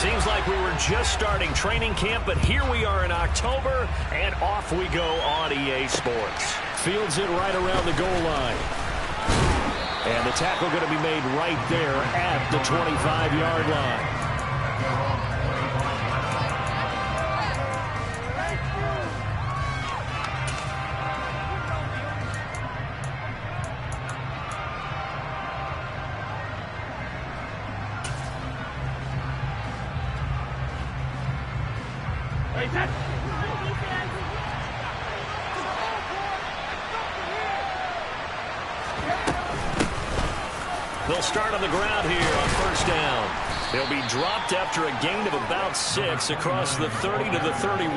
Seems like we were just starting training camp, but here we are in October, and off we go on EA Sports. Fields it right around the goal line. And the tackle going to be made right there at the 25-yard line. They'll start on the ground here on first down. They'll be dropped after a gain of about 6 across the 30 to the 31.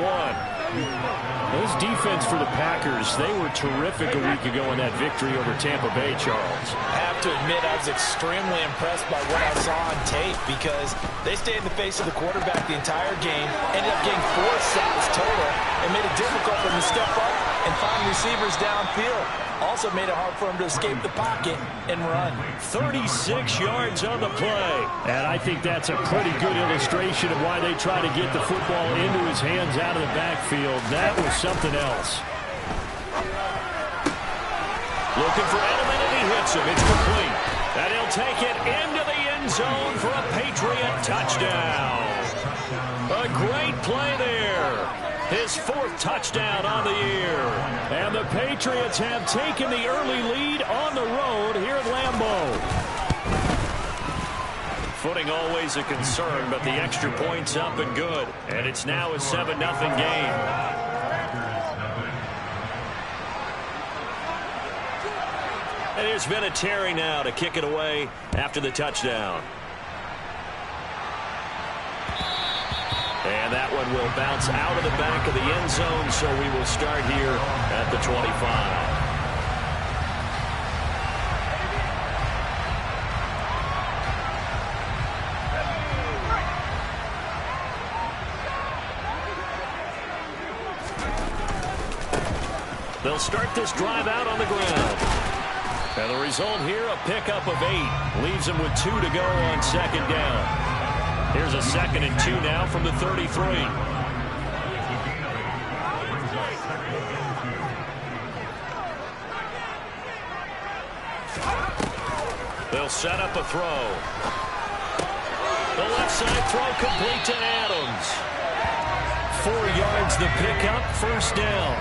Those defense for the Packers, they were terrific a week ago in that victory over Tampa Bay, Charles. I have to admit, I was extremely impressed by what I saw on tape because they stayed in the face of the quarterback the entire game, ended up getting 4 sacks total, and made it difficult for them to step up and find receivers downfield. Also made it hard for him to escape the pocket and run. 36 yards on the play. And I think that's a pretty good illustration of why they try to get the football into his hands out of the backfield. That was something else. Looking for Edelman, and he hits him. It's complete. And he'll take it into the end zone for a Patriot touchdown. A great play there. His 4th touchdown on the year. And the Patriots have taken the early lead on the road here at Lambeau. Footing always a concern, but the extra point's up and good. And it's now a 7-0 game. And there's been a Terry now to kick it away after the touchdown. And that one will bounce out of the back of the end zone, so we will start here at the 25. They'll start this drive out on the ground. And the result here, a pickup of 8. Leaves them with 2 to go on second down. Here's a 2nd and 2 now from the 33. They'll set up a throw. The left side throw complete to Adams. 4 yards the pickup, first down.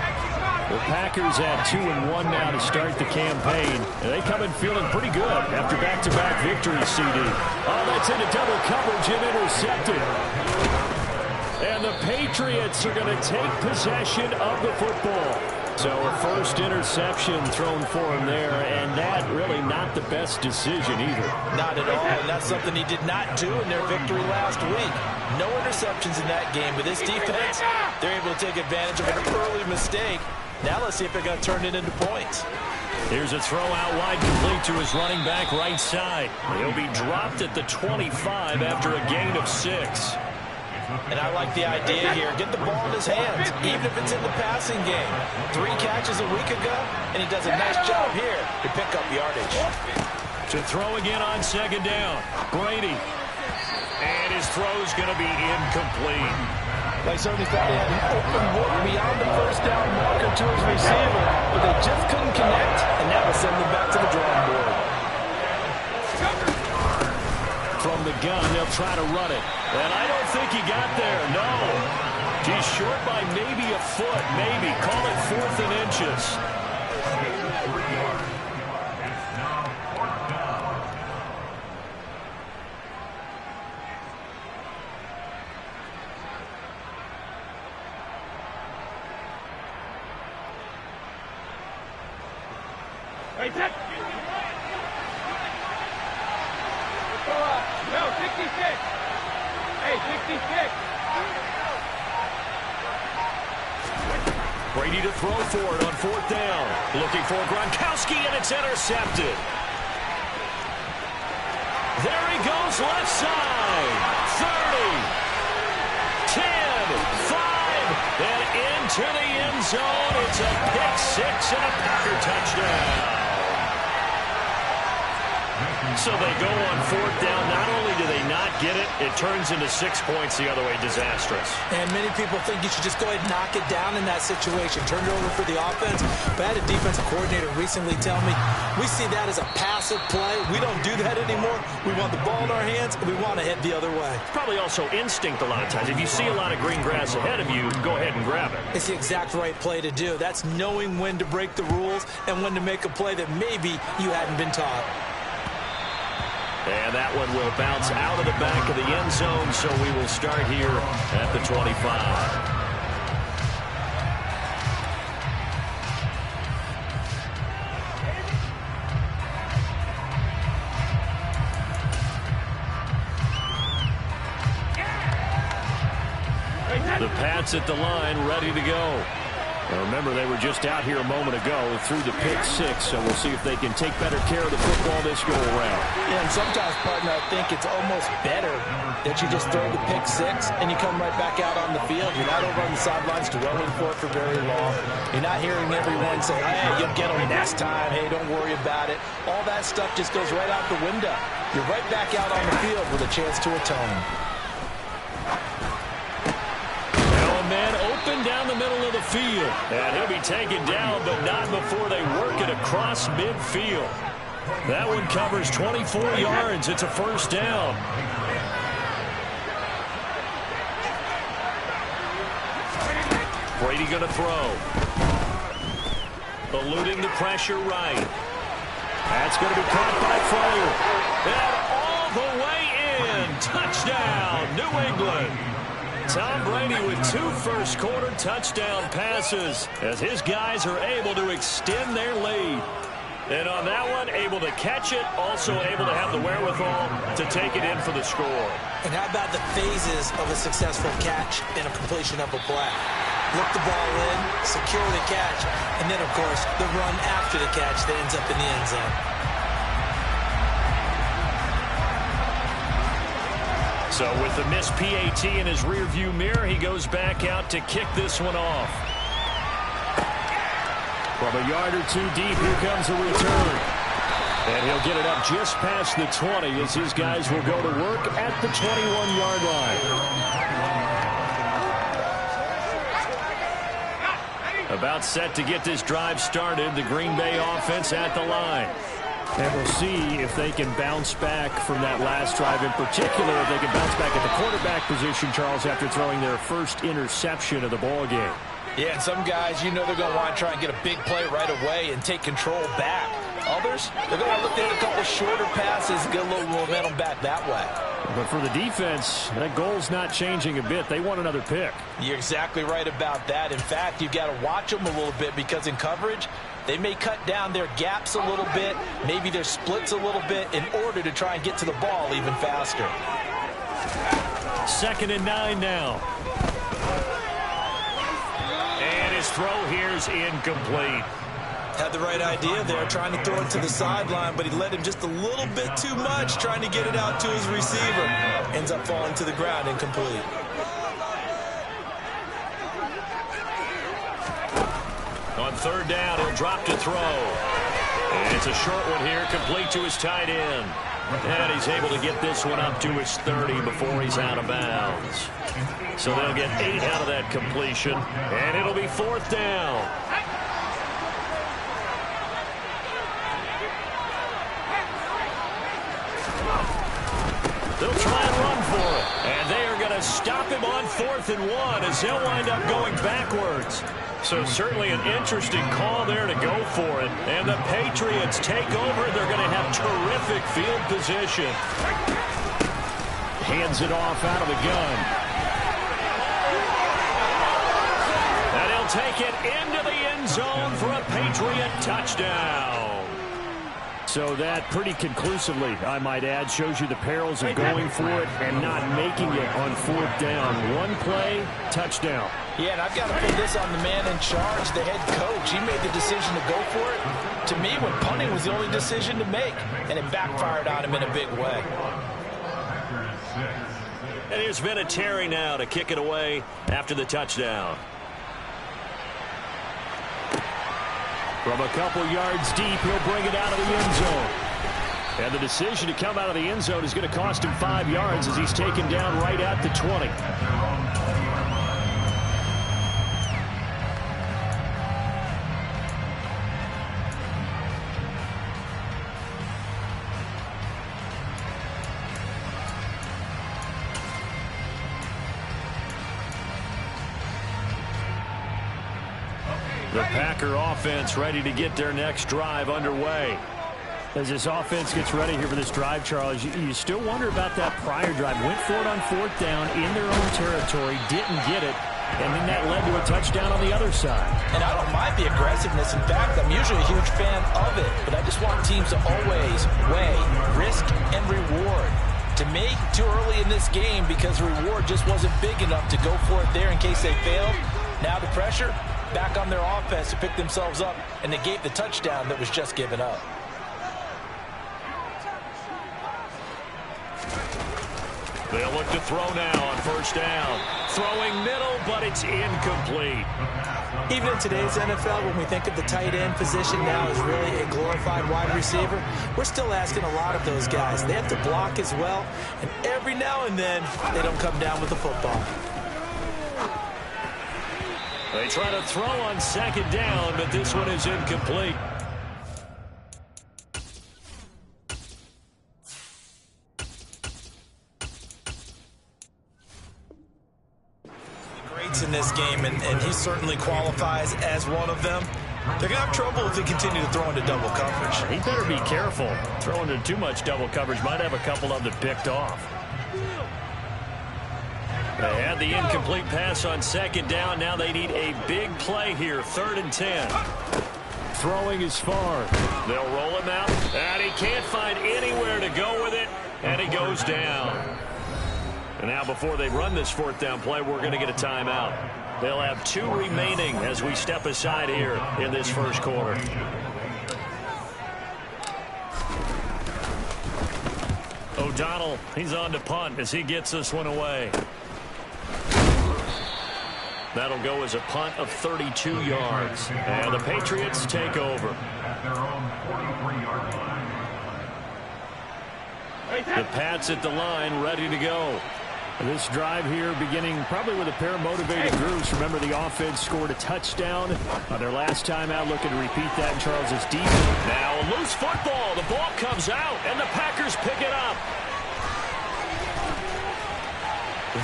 The Packers have 2-1 now to start the campaign. And they come in feeling pretty good after back-to-back victories, CD. Oh, that's into double coverage and intercepted. And the Patriots are going to take possession of the football. So a first interception thrown for him there, and that really not the best decision either. Not at all, and that's something he did not do in their victory last week. No interceptions in that game, but this defense, they're able to take advantage of an early mistake. Now let's see if they're going to turn it into points. Here's a throw out wide complete to his running back right side. He'll be dropped at the 25 after a gain of 6. And I like the idea here. Get the ball in his hands, even if it's in the passing game. 3 catches a week ago, and he does a nice job here to pick up yardage. To throw again on second down. Brady. And his throw's going to be incomplete. They certainly thought he had an open look beyond the first down marker to his receiver, but they just couldn't connect, and that will send them back to the drawing board. From the gun, they'll try to run it. And I don't think he got there, no. He's short by maybe a foot, maybe. Call it 4th and inches. Right there. No, 66. Hey, 66. Brady to throw for it on 4th down. Looking for Gronkowski, and it's intercepted. There he goes, left side. 30, 10, 5, and into the end zone. It's a pick 6 and a Packer touchdown. So they go on 4th down. Not only do they not get it, it turns into 6 points the other way. Disastrous. And many people think you should just go ahead and knock it down in that situation. Turn it over for the offense. But I had a defensive coordinator recently tell me, we see that as a passive play. We don't do that anymore. We want the ball in our hands, and we want to head the other way. Probably also instinct a lot of times. If you see a lot of green grass ahead of you, go ahead and grab it. It's the exact right play to do. That's knowing when to break the rules and when to make a play that maybe you hadn't been taught. And that one will bounce out of the back of the end zone, so we will start here at the 25. The Pats at the line, ready to go. Now remember, they were just out here a moment ago through the pick 6, so we'll see if they can take better care of the football this go around. Yeah, and sometimes, partner, I think it's almost better that you just throw the pick 6 and you come right back out on the field. You're not over on the sidelines dwelling for it for very long. You're not hearing everyone say, hey, you'll get them next time. Hey, don't worry about it. All that stuff just goes right out the window. You're right back out on the field with a chance to atone. Man open down the middle of the field. And he'll be taken down, but not before they work it across midfield. That one covers 24 yards. It's a first down. Brady going to throw. Eluding the pressure right. That's going to be caught by Fowler. And all the way in. Touchdown, New England. Tom Brady with 2 first-quarter touchdown passes as his guys are able to extend their lead. And on that one, able to catch it, also able to have the wherewithal to take it in for the score. And how about the phases of a successful catch and a completion of a play? Look the ball in, secure the catch, and then, of course, the run after the catch that ends up in the end zone. So with the missed PAT in his rearview mirror, he goes back out to kick this one off. From a yard or 2 deep, here comes a return. And he'll get it up just past the 20 as his guys will go to work at the 21-yard line. About set to get this drive started, the Green Bay offense at the line. And we'll see if they can bounce back from that last drive in particular, if they can bounce back at the quarterback position, Charles, after throwing their first interception of the ball game. Yeah, and some guys, you know they're going to want to try and get a big play right away and take control back. Others, they're going to look at a couple shorter passes, get a little momentum back that way. But for the defense, that goal's not changing a bit. They want another pick. You're exactly right about that. In fact, you've got to watch them a little bit because in coverage, they may cut down their gaps a little bit, maybe their splits a little bit in order to try and get to the ball even faster. 2nd and 9 now. And his throw here's incomplete. Had the right idea there, trying to throw it to the sideline, but he led him just a little bit too much, trying to get it out to his receiver. Ends up falling to the ground, incomplete. On 3rd down, he'll drop to throw. And it's a short one here, complete to his tight end. And he's able to get this one up to his 30 before he's out of bounds. So they'll get 8 out of that completion, and it'll be 4th down. They'll try and run for it. And they are going to stop him on 4th and 1 as he'll wind up going backwards. So certainly an interesting call there to go for it. And the Patriots take over. They're going to have terrific field position. Hands it off out of the gun. And he'll take it into the end zone for a Patriot touchdown. So that pretty conclusively, I might add, shows you the perils of going for it and not making it on 4th down. One play, touchdown. Yeah, and I've got to put this on the man in charge, the head coach. He made the decision to go for it. To me, when punting was the only decision to make, and it backfired on him in a big way. And here's Vinatieri now to kick it away after the touchdown. From a couple yards deep, he'll bring it out of the end zone. And the decision to come out of the end zone is going to cost him 5 yards as he's taken down right at the 20. The Packer offense ready to get their next drive underway. As this offense gets ready here for this drive, Charles, you still wonder about that prior drive. Went for it on 4th down in their own territory, didn't get it, and then that led to a touchdown on the other side. And I don't mind the aggressiveness. In fact, I'm usually a huge fan of it, but I just want teams to always weigh risk and reward. To me, too early in this game because the reward just wasn't big enough to go for it there in case they failed. Now the pressure back on their offense to pick themselves up and negate the touchdown that was just given up. They'll look to throw now on 1st down. Throwing middle, but it's incomplete. Even in today's NFL, when we think of the tight end position now as really a glorified wide receiver, we're still asking a lot of those guys. They have to block as well, and every now and then, they don't come down with the football. They try to throw on 2nd down, but this one is incomplete. Greats in this game, and he certainly qualifies as one of them. They're going to have trouble if they continue to throw into double coverage. He better be careful. Throwing into too much double coverage might have a couple of them picked off. They had the incomplete pass on 2nd down. Now they need a big play here. 3rd and 10. Throwing is far. They'll roll him out. And he can't find anywhere to go with it. And he goes down. And now before they run this 4th down play, we're going to get a timeout. They'll have 2 remaining as we step aside here in this 1st quarter. O'Donnell, he's on to punt as he gets this one away. That'll go as a punt of 32 yards. And the Patriots take over. The Pats at the line, ready to go. This drive here beginning probably with a pair of motivated groups. Remember, the offense scored a touchdown on their last time out. Looking to repeat that in Charles's defense. Now a loose football. The ball comes out, and the Packers pick it up.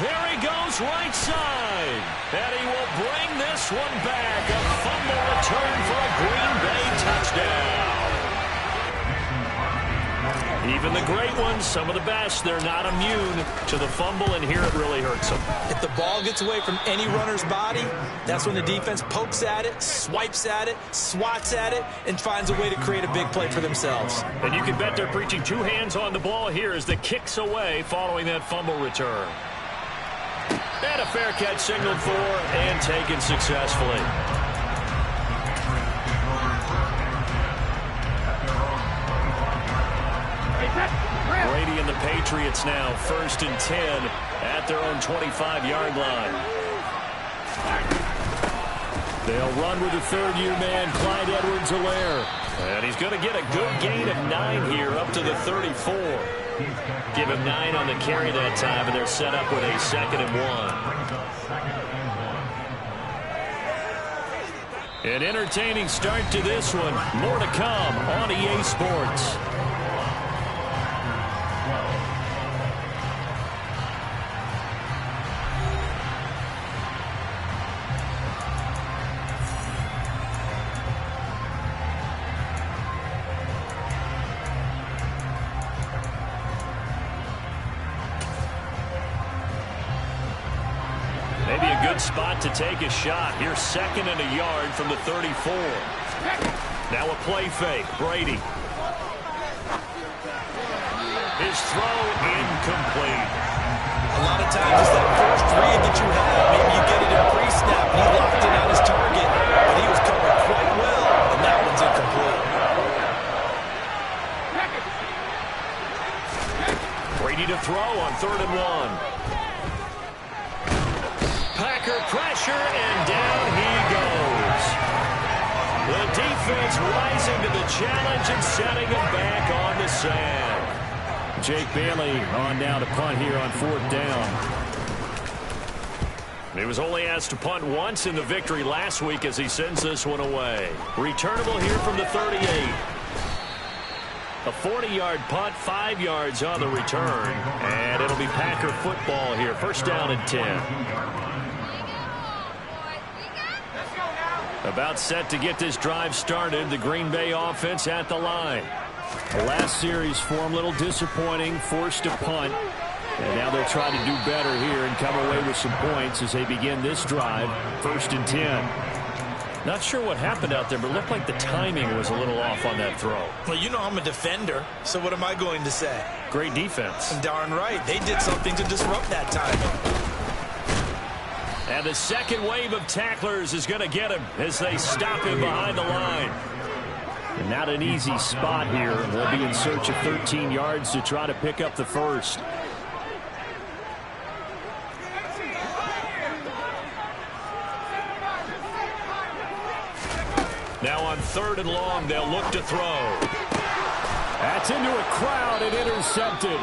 There he goes right side. And he will bring this one back. A fumble return for a Green Bay touchdown. Even the great ones, some of the best, they're not immune to the fumble, and here it really hurts them. If the ball gets away from any runner's body, that's when the defense pokes at it, swipes at it, swats at it, and finds a way to create a big play for themselves. And you can bet they're preaching 2 hands on the ball here as the kick's away following that fumble return. And a fair catch signaled for and taken successfully. Brady and the Patriots now 1st and 10 at their own 25-yard line. They'll run with the 3rd-year man, Clyde Edwards-Helaire. And he's going to get a good gain of 9 here up to the 34. Give him 9 on the carry that time, and they're set up with a 2nd and 1. An entertaining start to this one. More to come on EA Sports. Maybe a good spot to take a shot. Here's 2nd and a yard from the 34. Now a play fake. Brady. His throw incomplete. A lot of times it's that first read that you have. Maybe you get it in pre-snap and he locked in on his target, but he was covered quite well, and that one's incomplete. Brady to throw on 3rd and 1. Packer pressure, and down he goes. The defense rises rising to the challenge and setting him back on the sand. Jake Bailey on now to punt here on 4th down. He was only asked to punt once in the victory last week as he sends this one away. Returnable here from the 38. A 40-yard punt, 5 yards on the return. And it'll be Packer football here. 1st down and 10. About set to get this drive started. The Green Bay offense at the line. The last series for him, a little disappointing, forced to punt. And now they'll try to do better here and come away with some points as they begin this drive. 1st and 10. Not sure what happened out there, but it looked like the timing was a little off on that throw. Well, you know I'm a defender, so what am I going to say? Great defense. Darn right. They did something to disrupt that timing. And the second wave of tacklers is going to get him as they stop him behind the line. And not an easy spot here. They'll be in search of 13 yards to try to pick up the first. Now on 3rd and long, they'll look to throw. That's into a crowd and intercepted.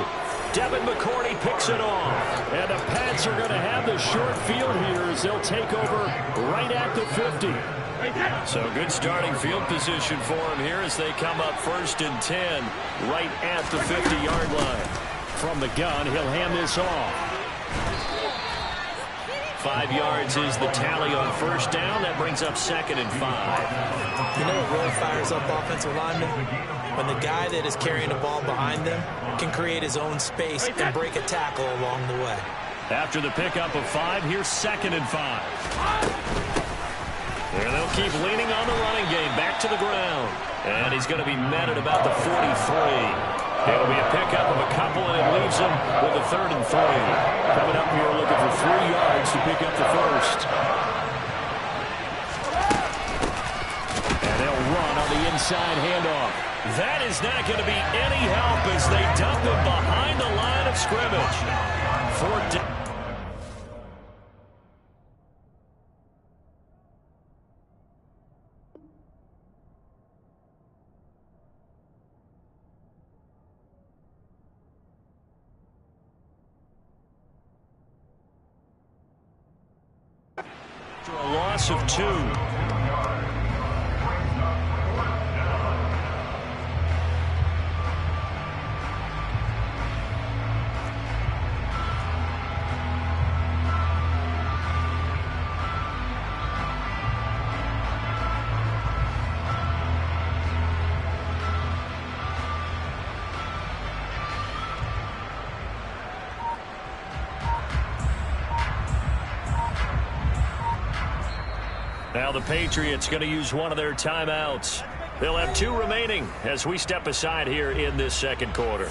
Devin McCourty picks it off. And the Pats are going to have the short field here as they'll take over right at the 50. So good starting field position for him here as they come up 1st and 10 right at the 50-yard line. From the gun, he'll hand this off. 5 yards is the tally on 1st down. That brings up 2nd and 5. You know what really fires up offensive linemen? When the guy that is carrying the ball behind them can create his own space and break a tackle along the way. After the pickup of 5, here's 2nd and 5. And they'll keep leaning on the running game. Back to the ground. And he's going to be met at about the 43. It'll be a pickup of a couple, and it leaves him with a 3rd and 3. Coming up here looking for 3 yards to pick up the first. And they'll run on the inside handoff. That is not going to be any help as they dump him behind the line of scrimmage. 4th down. A loss of 2. Now the Patriots going to use one of their timeouts. They'll have 2 remaining as we step aside here in this 2nd quarter.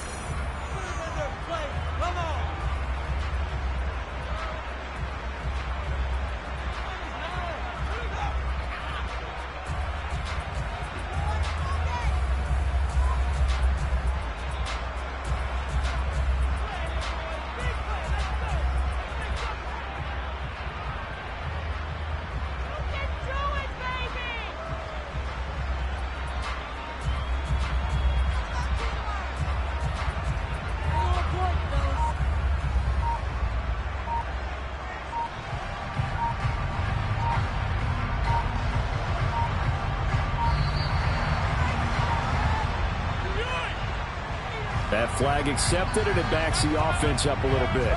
That flag accepted, and it backs the offense up a little bit.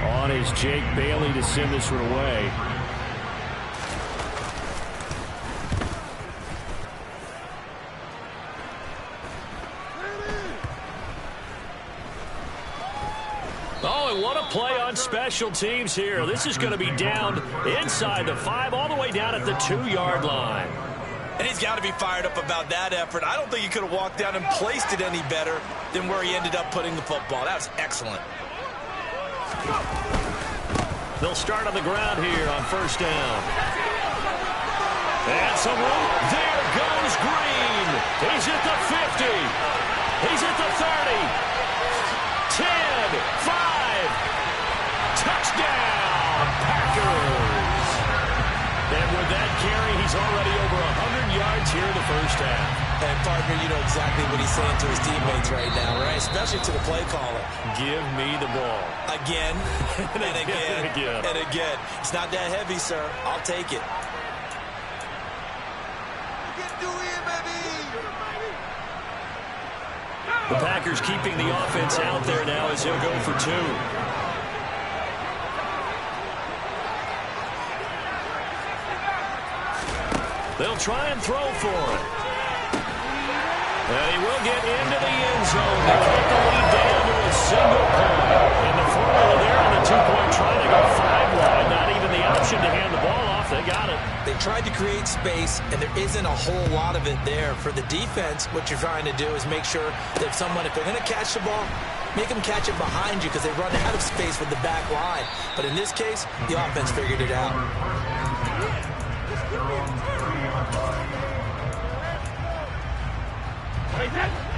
On is Jake Bailey to send this one away. Oh, and what a play on special teams here. This is going to be down inside the 5, all the way down at the 2-yard line. And he's got to be fired up about that effort. I don't think he could have walked down and placed it any better than where he ended up putting the football. That was excellent. They'll start on the ground here on 1st down. And some room. There goes Green. He's at the 50. He's at the 30. 10. already over 100 yards here in the first half. And, partner, you know exactly what he's saying to his teammates right now, right? Especially to the play caller. Give me the ball. Again, and again, and again. It's not that heavy, sir. I'll take it. The Packers keeping the offense out there now as he'll go for 2. They'll try and throw for it. And he will get into the end zone. They cut the lead down to a single point. And the formula there on the 2-point try to go 5 wide. Not even the option to hand the ball off. They got it. They tried to create space, and there isn't a whole lot of it there. For the defense, what you're trying to do is make sure that if they're going to catch the ball, make them catch it behind you because they run out of space with the back line. But in this case, the offense figured it out.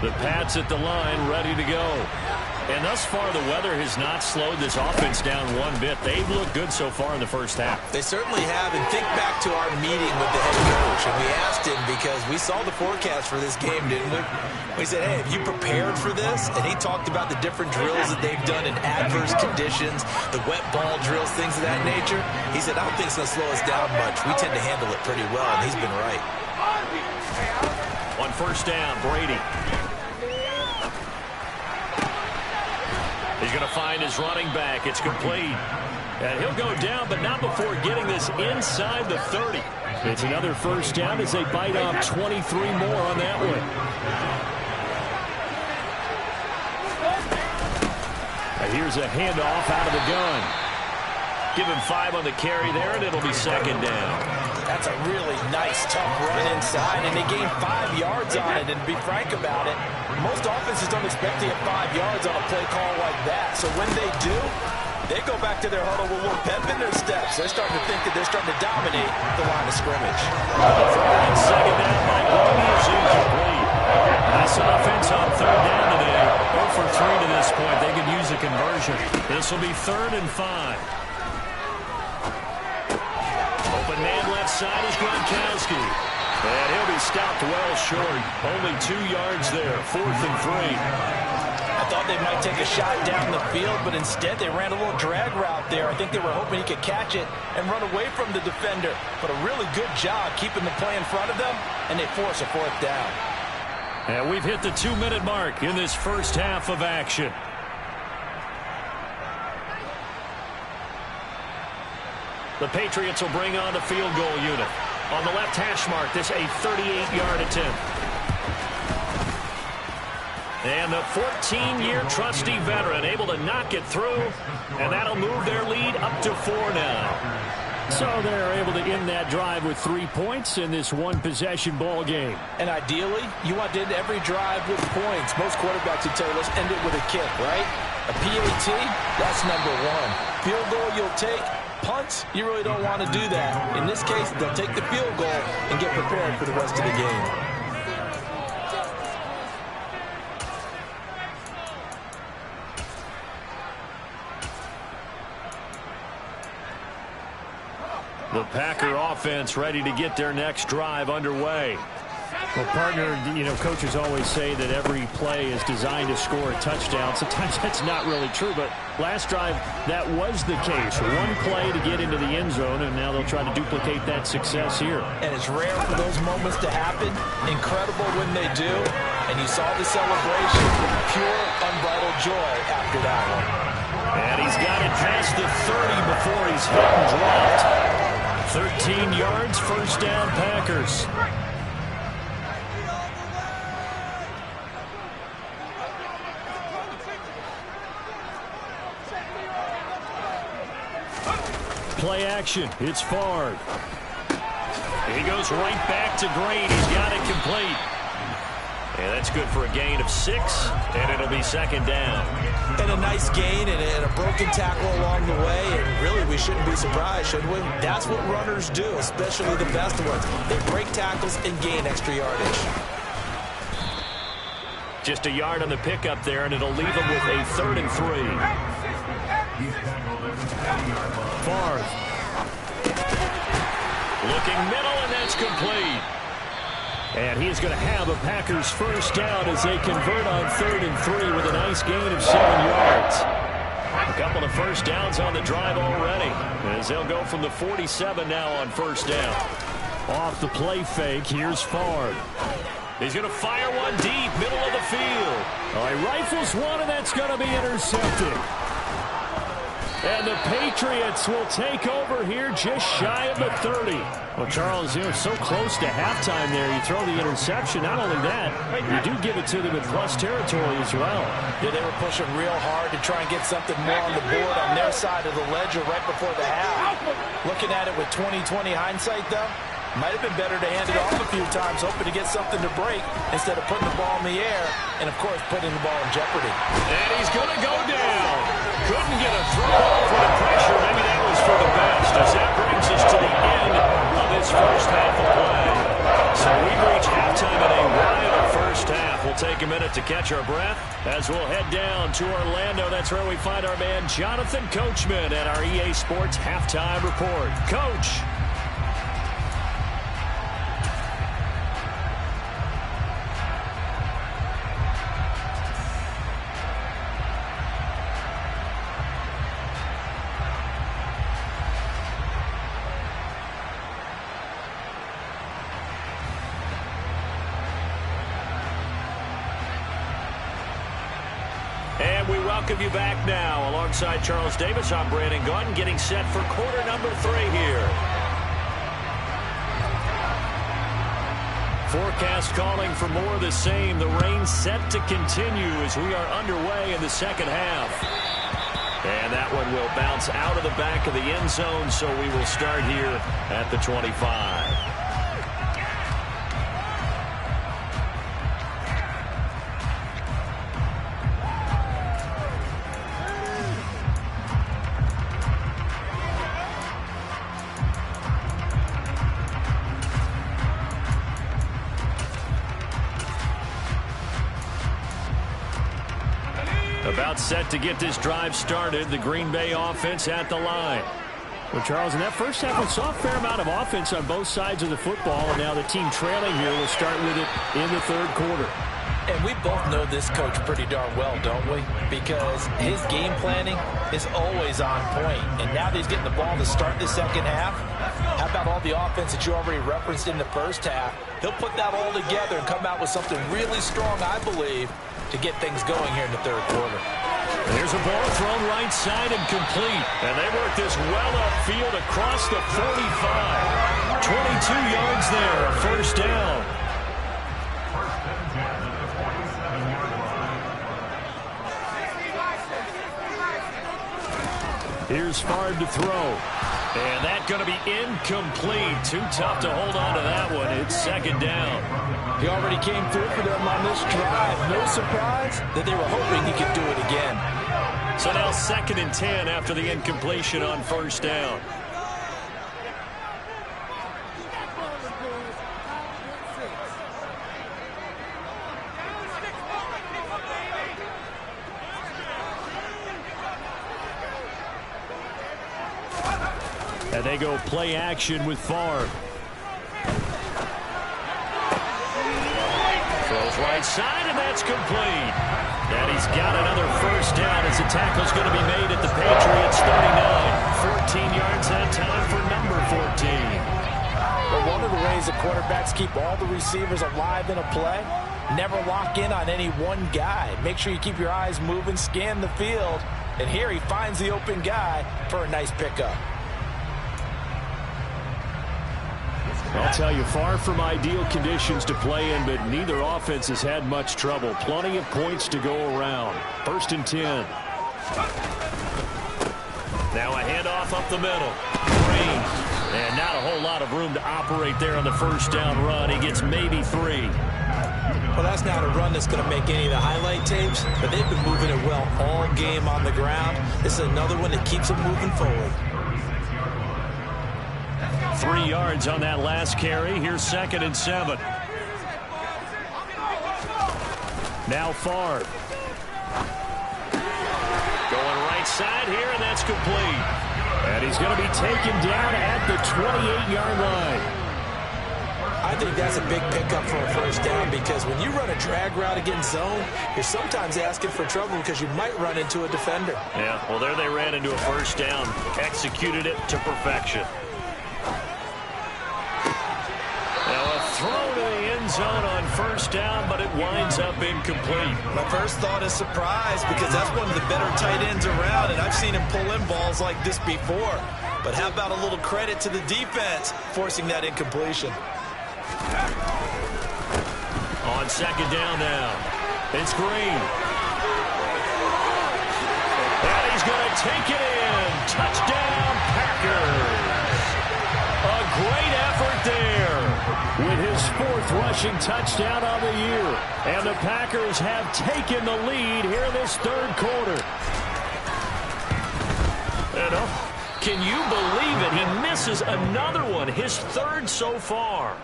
The Pats at the line, ready to go. And thus far, the weather has not slowed this offense down one bit. They've looked good so far in the first half. They certainly have. And think back to our meeting with the head coach. And we asked him because we saw the forecast for this game, didn't we? We said, hey, have you prepared for this? And he talked about the different drills that they've done in adverse conditions, the wet ball drills, things of that nature. He said, I don't think it's going to slow us down much. We tend to handle it pretty well, and he's been right. On first down, Brady. He's going to find his running back. It's complete. And he'll go down, but not before getting this inside the 30. It's another first down as they bite off 23 more on that one. And here's a handoff out of the gun. Give him 5 on the carry there, and it'll be second down. That's a really nice, tough run inside, and they gained 5 yards on it. And to be frank about it, most offenses don't expect to get 5 yards on a play call like that. So when they do, they go back to their huddle with a little pep in their steps. They're starting to think that they're starting to dominate the line of scrimmage. And second down by Brady is incomplete. Nice offense on third down today. 0 for 3 to this point. They could use a conversion. This will be 3rd and 5. Open man left side is Gronkowski. And he'll be stopped well short. Only 2 yards there. 4th and 3. I thought they might take a shot down the field, but instead they ran a little drag route there. I think they were hoping he could catch it and run away from the defender. But a really good job keeping the play in front of them, and they force a 4th down. And we've hit the 2-minute mark in this first half of action. The Patriots will bring on the field goal unit. On the left hash mark, this a 38-yard attempt. And the 14-year trusty veteran able to knock it through, and that'll move their lead up to 4 now. So they're able to end that drive with 3 points in this one-possession ball game. And ideally, you want to end every drive with points. Most quarterbacks would tell you, let's end it with a kick, right? A PAT, that's number 1. Field goal you'll take. Punts, you really don't want to do that. In this case, they'll take the field goal and get prepared for the rest of the game. The Packer offense ready to get their next drive underway. Well, partner, you know, coaches always say that every play is designed to score a touchdown. Sometimes that's not really true, but last drive, that was the case. One play to get into the end zone, and now they'll try to duplicate that success here. And it's rare for those moments to happen. Incredible when they do. And you saw the celebration. Pure, unbridled joy after that one. And he's got it past the 30 before he's hit and dropped. 13 yards, first down, Packers. Play action. It's Favre. He goes right back to Green. He's got it complete. And that's good for a gain of 6, and it'll be second down. And a nice gain and a broken tackle along the way. And really, we shouldn't be surprised, should we? That's what runners do, especially the best ones. They break tackles and gain extra yardage. Just a yard on the pickup there, and it'll leave them with a 3rd and 3. Favre. Looking middle, and that's complete. And he's going to have a Packers first down as they convert on 3rd and 3 with a nice gain of 7 yards. A couple of first downs on the drive already, as they'll go from the 47 now on first down. Off the play fake, here's Favre. He's going to fire one deep, middle of the field. Oh, he rifles one, and that's going to be intercepted. And the Patriots will take over here just shy of the 30. Well, Charles, you're so close to halftime there. You throw the interception. Not only that, you do give it to them in plus territory as well. Yeah, they were pushing real hard to try and get something more on the board on their side of the ledger right before the half. Looking at it with 20/20 hindsight, though, might have been better to hand it off a few times, hoping to get something to break instead of putting the ball in the air and, of course, putting the ball in jeopardy. And he's going to go down. Couldn't get a throw off with the pressure. Maybe that was for the best, as that brings us to the end of this first half of play. So we reach halftime in a wild first half. We'll take a minute to catch our breath as we'll head down to Orlando. That's where we find our man Jonathan Coachman at our EA Sports Halftime Report. Coach. We welcome you back now. Alongside Charles Davis, I'm Brandon Gaudin, getting set for quarter number 3 here. Forecast calling for more of the same. The rain set to continue as we are underway in the second half. And that one will bounce out of the back of the end zone, so we will start here at the 25. About set to get this drive started. The Green Bay offense at the line. Well, Charles, in that first half, we saw a fair amount of offense on both sides of the football, and now the team trailing here will start with it in the third quarter. And we both know this coach pretty darn well, don't we? Because his game planning is always on point. And now that he's getting the ball to start the second half, how about all the offense that you already referenced in the first half? He'll put that all together and come out with something really strong, I believe, to get things going here in the third quarter. There's a ball thrown right side and complete. And they work this well upfield across the 45. 22 yards there, a first down. Here's Favre to throw. And that's going to be incomplete. Too tough to hold on to that one. It's second down. He already came through for them on this drive. No surprise that they were hoping he could do it again. So now 2nd and 10 after the incompletion on first down. And they go play action with Favre. Throws right side, and that's complete. And he's got another first down as the tackle's going to be made at the Patriots' 39. 14 yards that time for number 14. Well, one of the ways that quarterbacks keep all the receivers alive in a play, never lock in on any one guy. Make sure you keep your eyes moving, scan the field. And here he finds the open guy for a nice pickup. I'll tell you, far from ideal conditions to play in, but neither offense has had much trouble. Plenty of points to go around. 1st and 10. Now a handoff up the middle. Green. And not a whole lot of room to operate there on the first down run. He gets maybe 3. Well, that's not a run that's going to make any of the highlight tapes, but they've been moving it well all game on the ground. This is another one that keeps them moving forward. 3 yards on that last carry. Here's 2nd and 7. Now Favre. Going right side here, and that's complete. And And he's going to be taken down at the 28-yard line. I think that's a big pickup for a first down because when you run a drag route against zone, you're sometimes asking for trouble because you might run into a defender. Yeah, well, there they ran into a first down, executed it to perfection. Now a throw to the end zone on first down, but it winds up incomplete. My first thought is surprise because that's one of the better tight ends around, and I've seen him pull in balls like this before. But how about a little credit to the defense forcing that incompletion? On second down now, it's Green. And he's going to take it in. Touchdown, Packers. A great effort there with his 4th rushing touchdown of the year. And the Packers have taken the lead here in this 3rd quarter. And can you believe it? He misses another one, his 3rd so far.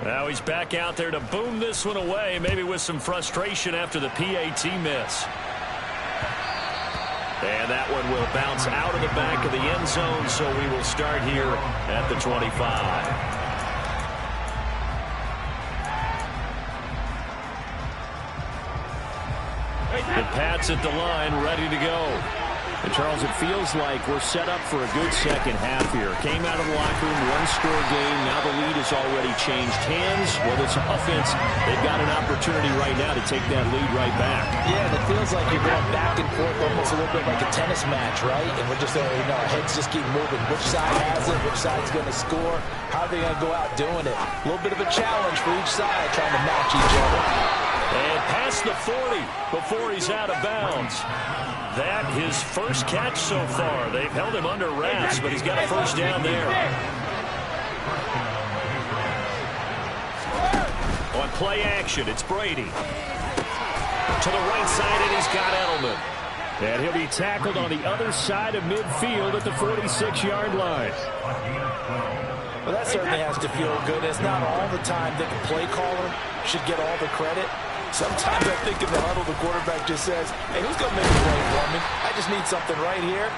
Now he's back out there to boom this one away, maybe with some frustration after the PAT miss. And that one will bounce out of the back of the end zone, so we will start here at the 25. The Pats at the line, ready to go. And Charles, it feels like we're set up for a good second half here. Came out of the locker room, 1-score game. Now the lead has already changed hands. Whether it's offense, they've got an opportunity right now to take that lead right back. Yeah, and it feels like you're going back and forth almost a little bit like a tennis match, right? And we're just, our heads just keep moving. Which side has it? Which side's going to score? How are they going to go out doing it? A little bit of a challenge for each side trying to match each other. And past the 40 before he's out of bounds. That his first catch so far. They've held him under wraps, but he's got a first down there. On play action, it's Brady. To the right side, and he's got Edelman. And he'll be tackled on the other side of midfield at the 46-yard line. Well, that certainly has to feel good. It's not all the time that the play caller should get all the credit. Sometimes I think in the huddle, the quarterback just says, hey, who's going to make a play for me? I just need something right here.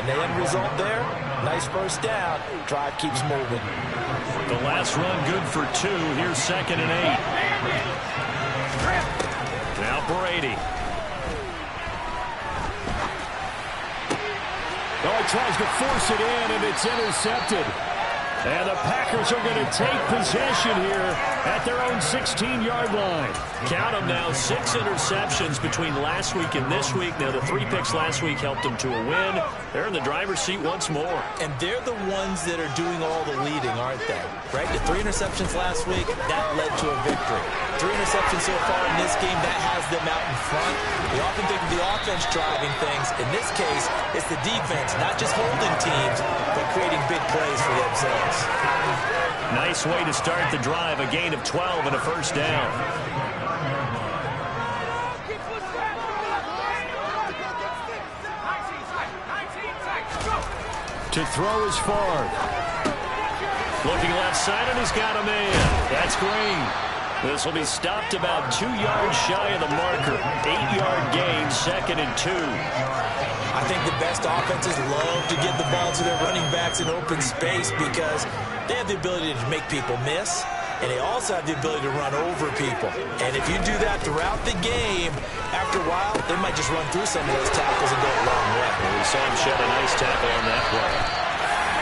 And the end result there, nice first down. Drive keeps moving. The last run good for 2. Here's 2nd and 8. Now Brady. Oh, he tries to force it in, and it's intercepted. And the Packers are going to take possession here at their own 16-yard line. Count them now, 6 interceptions between last week and this week. Now, the 3 picks last week helped them to a win. They're in the driver's seat once more. And they're the ones that are doing all the leading, aren't they? Right? The 3 interceptions last week, that led to a victory. 3 interceptions so far in this game, that has them out in front. We often think of the offense driving things. In this case, it's the defense, not just holding teams, but creating big plays for themselves. Nice way to start the drive, a gain of 12 and a first down. To throw is Favre. Looking left side, and he's got a man. That's Green. This will be stopped about 2 yards shy of the marker. 8-yard gain, 2nd and 2. I think the best offenses love to get the ball to their running backs in open space because they have the ability to make people miss, and they also have the ability to run over people. And if you do that throughout the game, after a while, they might just run through some of those tackles and go a long way. Well, we saw him shed a nice tackle on that play.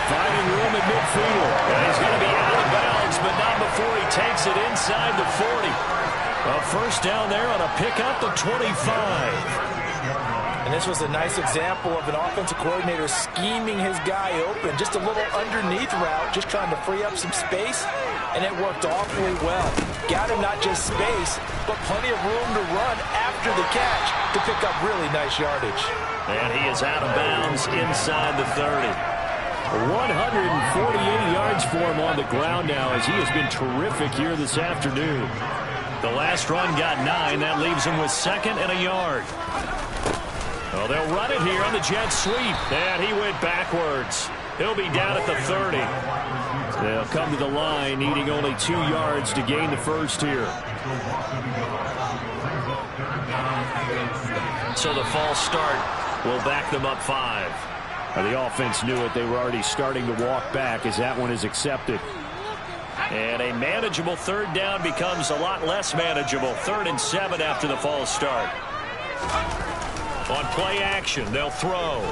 Finding room at midfield. And he's going to be out of bounds, but not before he takes it inside the 40. A first down there on a pickup of 25. And this was a nice example of an offensive coordinator scheming his guy open. Just a little underneath route, just trying to free up some space, and it worked awfully well. Got him not just space, but plenty of room to run after the catch to pick up really nice yardage. And he is out of bounds inside the 30. 148 yards for him on the ground now as he has been terrific here this afternoon. The last run got 9. That leaves him with 2nd and a yard. Well, they'll run it here on the jet sweep. And he went backwards. He'll be down at the 30. They'll come to the line, needing only 2 yards to gain the first here. So the false start will back them up 5. The offense knew it. They were already starting to walk back as that one is accepted. And a manageable third down becomes a lot less manageable. 3rd and 7 after the false start. On play action, they'll throw.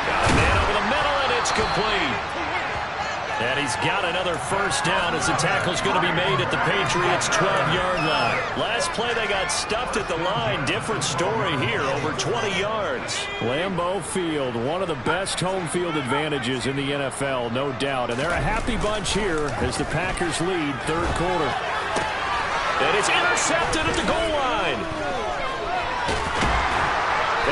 Got a man over the middle, and it's complete. And he's got another first down as the tackle's going to be made at the Patriots' 12-yard line. Last play, they got stuffed at the line. Different story here, over 20 yards. Lambeau Field, one of the best home field advantages in the NFL, no doubt. And they're a happy bunch here as the Packers lead 3rd quarter. And it's intercepted at the goal line.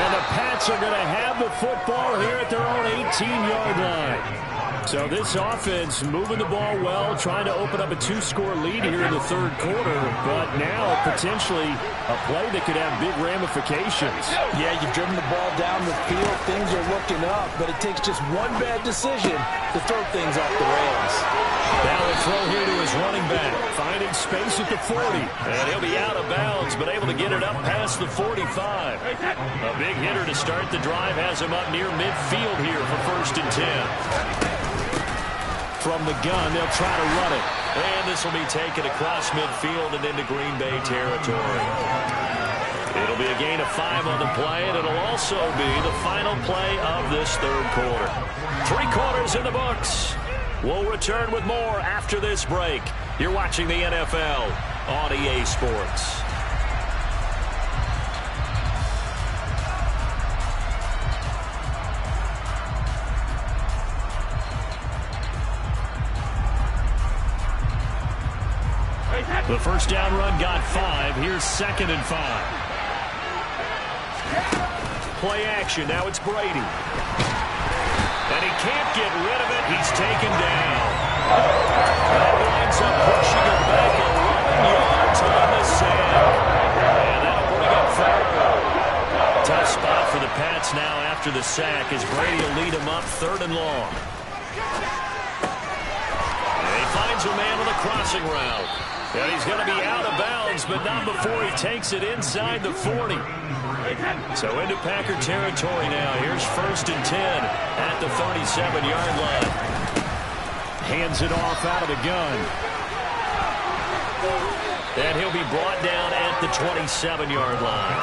And the Pats are going to have the football here at their own 18-yard line. So this offense moving the ball well, trying to open up a 2-score lead here in the 3rd quarter, but now potentially a play that could have big ramifications. Yeah, you've driven the ball down the field. Things are looking up, but it takes just one bad decision to throw things off the rails. Now the throw here to his running back, finding space at the 40. And he'll be out of bounds, but able to get it up past the 45. A big hitter to start the drive has him up near midfield here for 1st and 10. From the gun, they'll try to run it. And this will be taken across midfield and into Green Bay territory. It'll be a gain of 5 on the play, and it'll also be the final play of this 3rd quarter. 3 quarters in the books. We'll return with more after this break. You're watching the NFL on EA Sports. The first down run got 5. Here's 2nd and 5. Play action. Now it's Brady. And he can't get rid of it. He's taken down. That winds up pushing him back 11 yards on the sack. And that'll bring up 3rd. Tough spot for the Pats now after the sack as Brady will lead him up 3rd and long. And he finds a man on the crossing route. And he's going to be out of bounds, but not before he takes it inside the 40. So into Packer territory now. Here's 1st and 10 at the 37-yard line. Hands it off out of the gun. And he'll be brought down at the 27-yard line.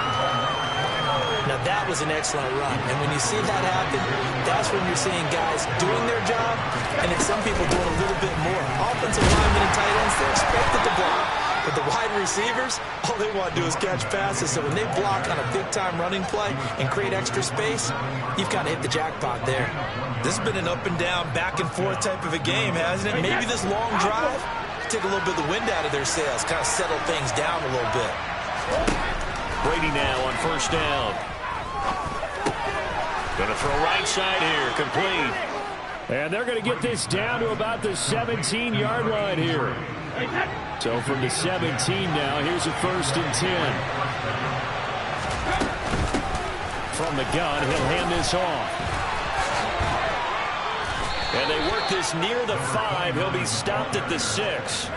Now, that was an excellent run. And when you see that happen, that's when you're seeing guys doing their job, and then some people doing a little bit more. Offensive linemen and tight ends, they're expected to block. But the wide receivers, all they want to do is catch passes. So when they block on a big-time running play and create extra space, you've kind of hit the jackpot there. This has been an up-and-down, back-and-forth type of a game, hasn't it? Maybe this long drive take a little bit of the wind out of their sails, kind of settle things down a little bit. Brady now on 1st down. Going to throw right side here, complete. And they're going to get this down to about the 17-yard line here. So from the 17 now, here's a 1st and 10. From the gun, he'll hand this off. And they work this near the 5. He'll be stopped at the 6.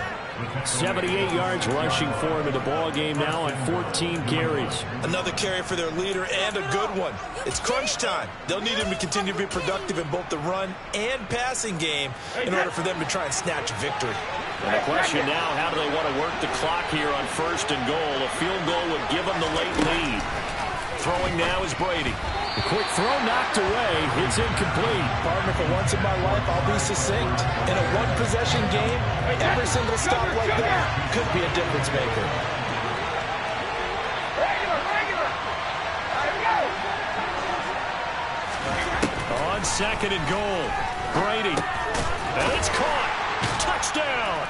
78 yards rushing for him in the ball game now on 14 carries. Another carry for their leader and a good one. It's crunch time. They'll need him to continue to be productive in both the run and passing game in order for them to try and snatch a victory. And the question now, how do they want to work the clock here on 1st and goal? A field goal would give them the late lead. Throwing now is Brady. The quick throw knocked away. It's incomplete. Partner, for once in my life, I'll be succinct. In a one-possession game, every single stop like that could be a difference maker. On 2nd and goal, Brady. And it's caught. Touchdown.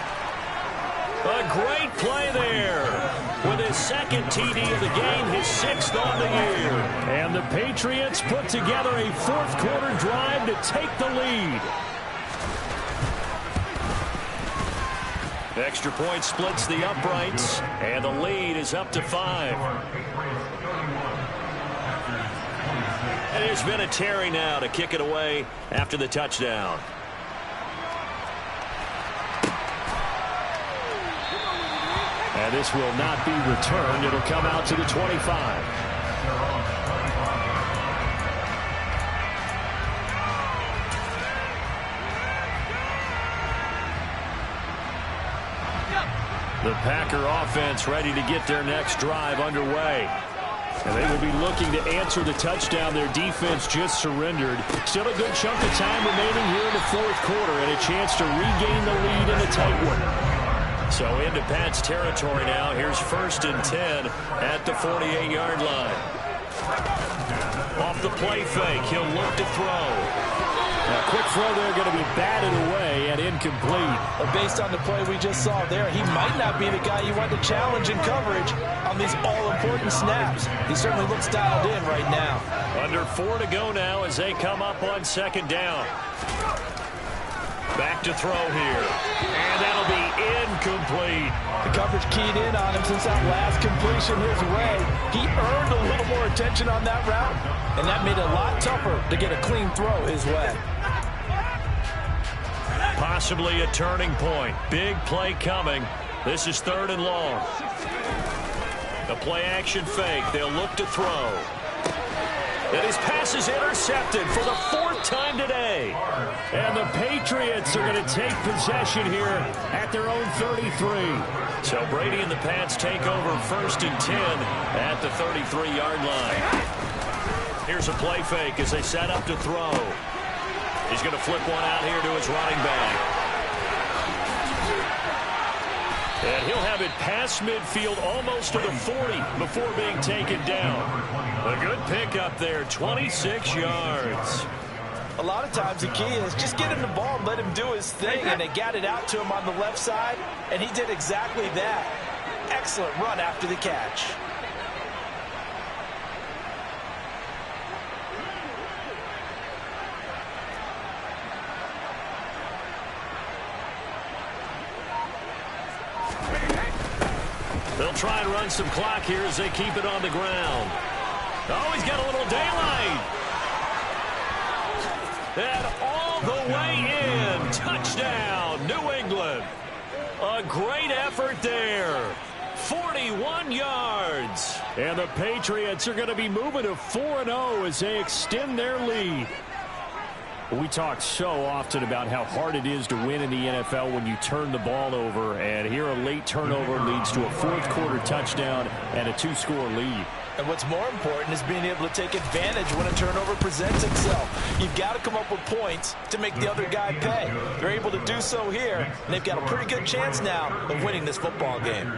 A great play there. With his 2nd TD of the game, his 6th on the year. And the Patriots put together a 4th quarter drive to take the lead. Extra point splits the uprights, and the lead is up to 5. And there's been a Terry now to kick it away after the touchdown. And this will not be returned. It'll come out to the 25. The Packer offense ready to get their next drive underway. And they will be looking to answer the touchdown their defense just surrendered. Still a good chunk of time remaining here in the fourth quarter and a chance to regain the lead in a tight one. So into Pat's territory now. Here's 1st and 10 at the 48-yard line. Off the play fake, he'll look to throw. A quick throw there going to be batted away and incomplete. But based on the play we just saw there, he might not be the guy you want to challenge in coverage on these all-important snaps. He certainly looks dialed in right now. Under 4 to go now as they come up on 2nd down. Back to throw here. And that'll be incomplete. The coverage keyed in on him since that last completion his way. He earned a little more attention on that route, and that made it a lot tougher to get a clean throw his way. Possibly a turning point. Big play coming. This is 3rd and long. The play action fake. They'll look to throw. And his pass is intercepted for the 4th time today. And the Patriots are going to take possession here at their own 33. So Brady and the Pats take over 1st and 10 at the 33-yard line. Here's a play fake as they set up to throw. He's going to flip one out here to his running back. And he'll have it past midfield almost to the 40 before being taken down. A good pickup there, 26 yards. A lot of times the key is just get him the ball and let him do his thing, and they got it out to him on the left side, and he did exactly that. Excellent run after the catch. They'll try and run some clock here as they keep it on the ground. Oh, he's got a little daylight. And all the way in. Touchdown, New England. A great effort there. 41 yards. And the Patriots are going to be moving to 4-0 as they extend their lead. We talk so often about how hard it is to win in the NFL when you turn the ball over, and here a late turnover leads to a 4th quarter touchdown and a 2-score lead. And what's more important is being able to take advantage when a turnover presents itself. You've got to come up with points to make the other guy pay. They're able to do so here, and they've got a pretty good chance now of winning this football game.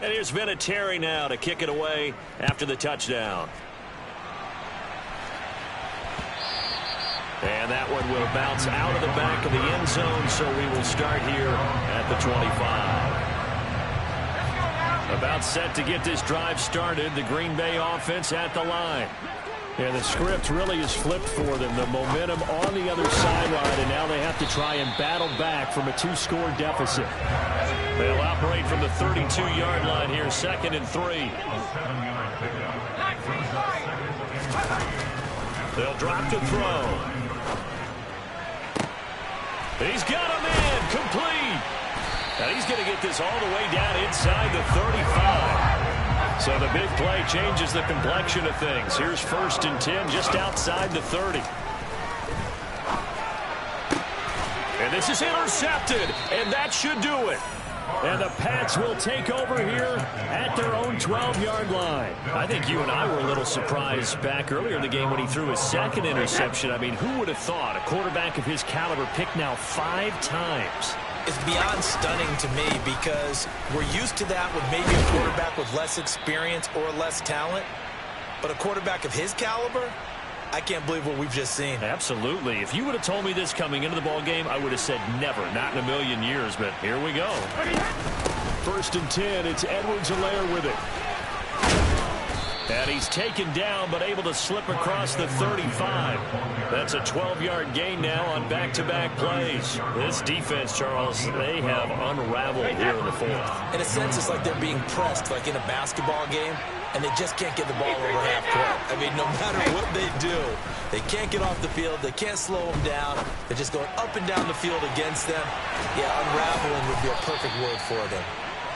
And here's Vinatieri now to kick it away after the touchdown. And that one will bounce out of the back of the end zone, so we will start here at the 25. About set to get this drive started, the Green Bay offense at the line. And the script really is flipped for them. The momentum on the other sideline, and now they have to try and battle back from a 2-score deficit. They'll operate from the 32-yard line here, 2nd and 3. They'll drop to throw. He's got a man, complete. And he's going to get this all the way down inside the 35. So the big play changes the complexion of things. Here's 1st and 10 just outside the 30. And this is intercepted, and that should do it. And the Pats will take over here at their own 12-yard line. I think you and I were a little surprised back earlier in the game when he threw his 2nd interception. I mean, who would have thought a quarterback of his caliber picked now 5 times? It's beyond stunning to me because we're used to that with maybe a quarterback with less experience or less talent. But a quarterback of his caliber, I can't believe what we've just seen. Absolutely. If you would have told me this coming into the ball game, I would have said never, not in a million years. But here we go. 1st and 10. It's Edwards-Helaire with it. And he's taken down, but able to slip across the 35. That's a 12-yard gain now on back-to-back plays. This defense, Charles, they have unraveled here in the fourth. In a sense, it's like they're being pressed, like in a basketball game, and they just can't get the ball over half court. I mean, no matter what they do, they can't get off the field. They can't slow them down. They're just going up and down the field against them. Yeah, unraveling would be a perfect word for them.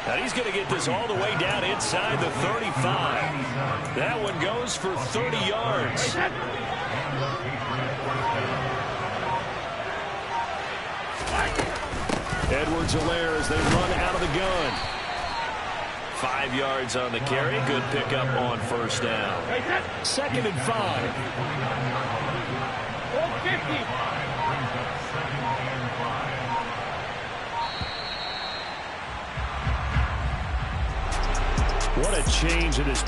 And he's going to get this all the way down inside the 35. That one goes for 30 yards. Edwards-Helaire as they run out of the gun. 5 yards on the carry. Good pickup on first down. 2nd and 5. 50. What a change in this